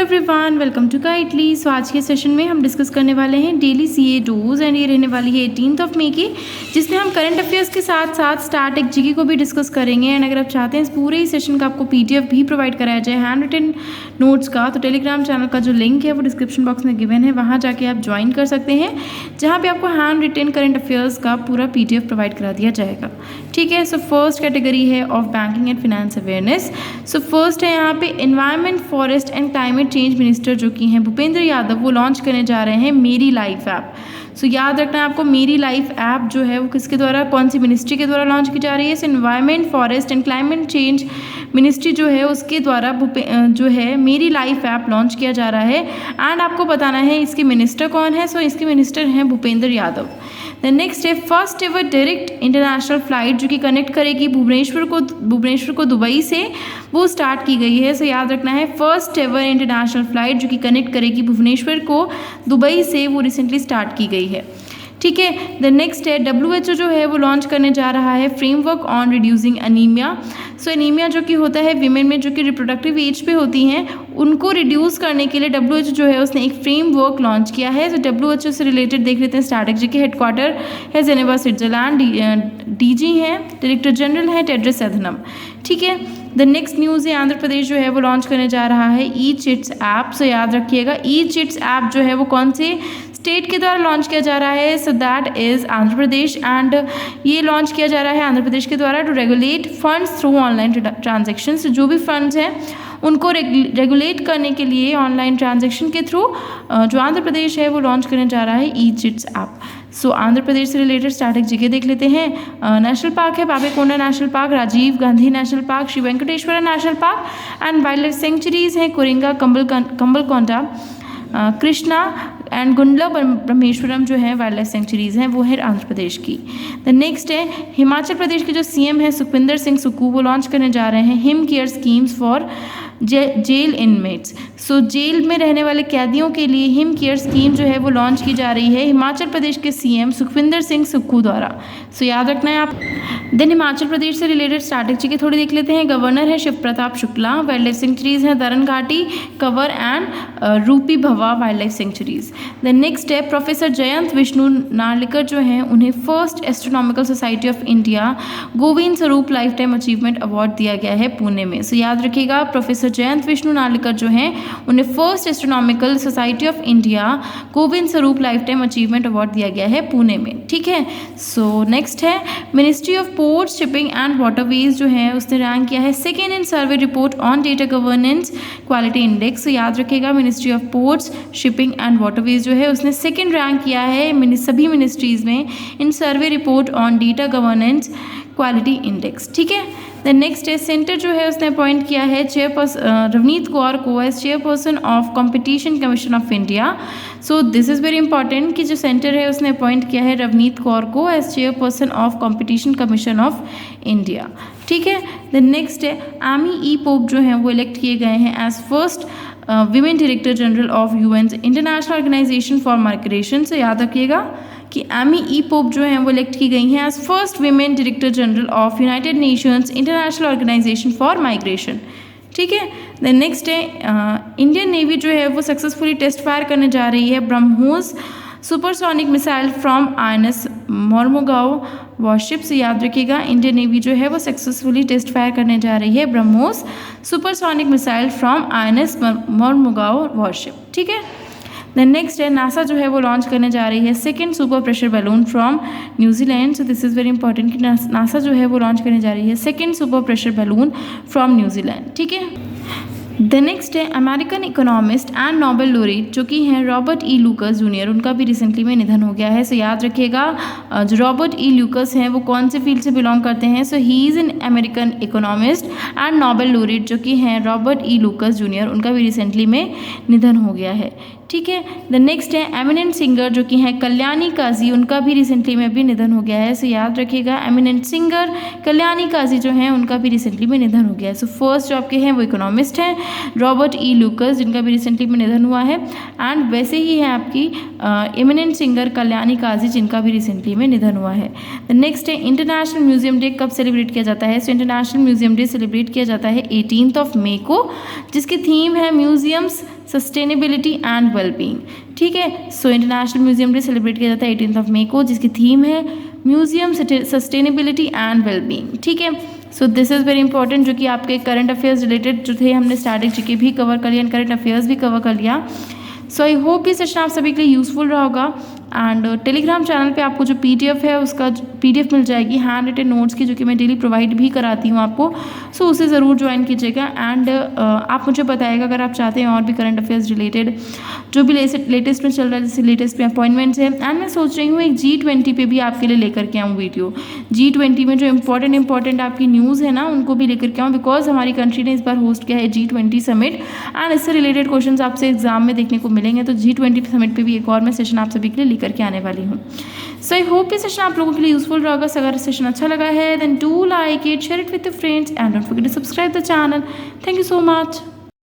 Everyone, welcome to काइटली। So आज के सेशन में हम डिस्कस करने वाले हैं डेली सीए डोज एंड ये रहने वाली है 18 मई की, जिसमें हम करंट अफेयर्स के साथ साथ स्टैटिक जीके को भी डिस्कस करेंगे। एंड अगर आप चाहते हैं इस पूरे ही सेशन का आपको पीडीएफ भी प्रोवाइड कराया जाए हैंड रिटन नोट्स का, तो टेलीग्राम चैनल का जो लिंक है वो डिस्क्रिप्शन बॉक्स में गिवन है, वहाँ जाके आप ज्वाइन कर सकते हैं, जहाँ पे आपको हैंड रिटन करंट अफेयर्स का पूरा पीडीएफ प्रोवाइड करा दिया जाएगा। ठीक है। सो फर्स्ट कैटेगरी है of banking and finance awareness. So first है यहाँ पे environment, forest and climate change minister जो कि हैं भूपेंद्र यादव, वो लॉन्च करने जा रहे हैं मेरी लाइफ ऐप। सो याद रखना है आपको, मेरी लाइफ ऐप जो है वो किसके द्वारा, कौन सी मिनिस्ट्री के द्वारा लॉन्च की जा रही है। सो environment, forest and climate change ministry जो है उसके द्वारा जो है मेरी लाइफ ऐप लॉन्च किया जा रहा है। एंड आपको बताना है इसके मिनिस्टर कौन है। सो इसके मिनिस्टर हैं भूपेंद्र यादव। द नेक्स्ट है first ever direct international flight जो कि कनेक्ट करेगी भुवनेश्वर को दुबई से, वो स्टार्ट की गई है। सो याद रखना है फर्स्ट एवर इंटरनेशनल फ्लाइट जो कि कनेक्ट करेगी भुवनेश्वर को दुबई से, वो रिसेंटली स्टार्ट की गई है। ठीक है। द नेक्स्ट है WHO जो है वो लॉन्च करने जा रहा है framework on reducing anaemia. So anaemia जो कि होता है विमेन में जो कि रिप्रोडक्टिव एज पे होती हैं, उनको रिड्यूस करने के लिए WHO जो है उसने एक फ्रेमवर्क लॉन्च किया है। तो WHO से रिलेटेड देख लेते हैं स्टैटिक जी के हेडक्वार्टर है जेनेवा स्विट्जरलैंड, DG हैं, डायरेक्टर जनरल है टेड्रस अधनम। ठीक है। द नेक्स्ट न्यूज़ है आंध्र प्रदेश जो है वो लॉन्च करने जा रहा है ई चिट्स ऐप। सो याद रखिएगा ई चिट्स ऐप जो है वो कौन से स्टेट के द्वारा लॉन्च किया जा रहा है। So that is Andhra Pradesh. And ये लॉन्च किया जा रहा है आंध्र प्रदेश के द्वारा to regulate funds through online transactions. जो भी फंड्स हैं उनको रेगुलेट करने के लिए ऑनलाइन ट्रांजेक्शन के थ्रू जो आंध्र प्रदेश है वो लॉन्च करने जा रहा है ई चिट्स ऐप। सो आंध्र प्रदेश से रिलेटेड स्टैटिक जीके देख लेते हैं। नेशनल पार्क है Papikonda national park, Rajiv Gandhi national park, Shri Venkateswara national park. And wildlife sanctuaries हैं कोरिंगा, कंबलकोंडा, कृष्णा एंड गुंडला ब्रह्मेश्वरम जो है वाइल्ड लाइफ सेंचुरीज हैं, वो है आंध्र प्रदेश की। द नेक्स्ट है हिमाचल प्रदेश के जो सीएम है सुखविंदर सिंह सुक्खू, वो लॉन्च करने जा रहे हैं him care schemes for jail inmates. So jail में रहने वाले कैदियों के लिए हिम केयर स्कीम जो है वो लॉन्च की जा रही है हिमाचल प्रदेश के सीएम सुखविंदर सिंह सुक्खू द्वारा। सो याद रखना है आप। देन हिमाचल प्रदेश से रिलेटेड स्ट्रैटेजी के थोड़ी देख लेते हैं। गवर्नर है Shiv Pratap Shukla, wildlife sanctuaries है दरन घाटी, कवर and Rupi Bhaba wildlife sanctuaries. Then next है प्रोफेसर जयंत विष्णु नार्लिकर जो हैं, उन्हें first astronomical society of India Govind Swarup life time achievement award दिया गया है पुणे में। सो याद रखिएगा प्रोफेसर जयंत विष्णु नार्लिकर जो हैं उन्हें first astronomical society of India Govind Swarup life time achievement award दिया गया है पुणे में। ठीक है। सो नेक्स्ट है ministry of port shipping and waterways जो है उसने रैंक किया है second in survey report on data governance quality index. तो याद रखिएगा ministry of ports shipping and waterways जो है उसने सेकेंड रैंक किया है सभी मिनिस्ट्रीज में इन survey report on data governance quality index. ठीक है। द नेक्स्ट है सेंटर जो है उसने अपॉइंट किया है चेयरपर्सन रवनीत कौर को as chairperson of competition commission of India. So this is very important कि जो सेंटर है उसने अपॉइंट किया है रवनीत कौर को as chairperson of competition commission of India. ठीक है। द नेक्स्ट है एमी ई पोप जो हैं वो इलेक्ट किए गए हैं as first women director general of UN international organisation for migration. से याद रखिएगा कि एमी ई पोप जो हैं वो इलेक्ट की गई हैं as first women director general of United Nations international organisation for migration. ठीक है। देन नेक्स्ट है इंडियन नेवी जो है वो सक्सेसफुली टेस्ट फायर करने जा रही है BrahMos supersonic missile from INS Mormugao worship. से याद रखिएगा इंडियन नेवी जो है वो सक्सेसफुली टेस्ट फायर करने जा रही है BrahMos supersonic missile from INS Mormugao worship. ठीक है। देन नेक्स्ट है नासा जो है वो लॉन्च करने जा रही है second super pressure balloon from New Zealand. So this is very important कि नासा जो है वो लॉन्च करने जा रही है second super pressure balloon from New Zealand. ठीक है। द नेक्स्ट है American economist and Nobel laureate जो कि हैं रॉबर्ट ई लूकस जूनियर, उनका भी रिसेंटली में निधन हो गया है। सो याद रखिएगा जो रॉबर्ट ई लूकस हैं वो कौन से फील्ड से बिलोंग करते हैं। So he is an American economist and Nobel laureate जो कि हैं रॉबर्ट ई लूकस जूनियर, उनका भी रिसेंटली में निधन हो गया है। ठीक है। द नेक्स्ट है एमिनेंट सिंगर जो कि हैं कल्याणी काजी, उनका भी रिसेंटली में भी निधन हो गया है। सो याद रखिएगा एमिनेंट सिंगर कल्याणी काजी जो हैं उनका भी रिसेंटली में निधन हो गया है। सो फर्स्ट जो आपके हैं वो इकोनॉमिस्ट हैं रॉबर्ट ई लूकस जिनका भी रिसेंटली में निधन हुआ है। एंड वैसे ही है आपकी एमिनेंट सिंगर कल्याणी काजी जिनका भी रिसेंटली में निधन हुआ है। द नेक्स्ट है इंटरनेशनल म्यूजियम डे कब सेलिब्रेट किया जाता है। So international museum day celebrate किया जाता है 18 मई को, जिसकी थीम है म्यूजियम्स सस्टेनेबिलिटी एंड वेलबींग। ठीक है, so international museum day celebrate किया जाता है 18 मई को, जिसकी थीम है म्यूजियम सस्टेनेबिलिटी एंड वेलबींग। ठीक है, सो दिस इज़ वेरी इंपॉर्टेंट, जो कि आपके करंट अफेयर्स रिलेटेड जो थे हमने स्टैटिक जीके भी कवर कर लिया एंड करंट अफेयर्स भी कवर कर लिया। सो आई होप ये सेशन आप सभी के लिए यूज़फुल रहा होगा। एंड टेलीग्राम चैनल पे आपको जो PDF है उसका PDF मिल जाएगी हैंड रिटन नोट्स की, जो कि मैं डेली प्रोवाइड भी कराती हूँ आपको। सो उसे ज़रूर ज्वाइन कीजिएगा एंड आप मुझे बताइएगा अगर आप चाहते हैं और भी करंट अफेयर्स रिलेटेड जो भी लेटेस्ट में चल रहा है, जैसे लेटेस्ट में अपॉइंटमेंट्स है। एंड मैं सोच रही हूँ एक G20 पे भी आपके लिए लेकर के आऊँ वीडियो। G20 में जो इंपॉर्टेंट आपकी न्यूज़ है ना उनको भी लेकर के आऊँ, बिकॉज हमारी कंट्री ने इस बार होस्ट किया है G20 समिट एंड इससे रिलेटेड क्वेश्चन आपसे एग्जाम में देखने को मिलेंगे। तो G20 समिट पे भी एक और मैं सेशन आप सभी के लिए लेकर के आने वाली हूँ। सो आई होप ये सेशन आप लोगों के लिए यूजफुल रहेगा। अगर सेशन अच्छा लगा है then do like it, share it with your friends and don't forget to subscribe the channel. Thank you so much.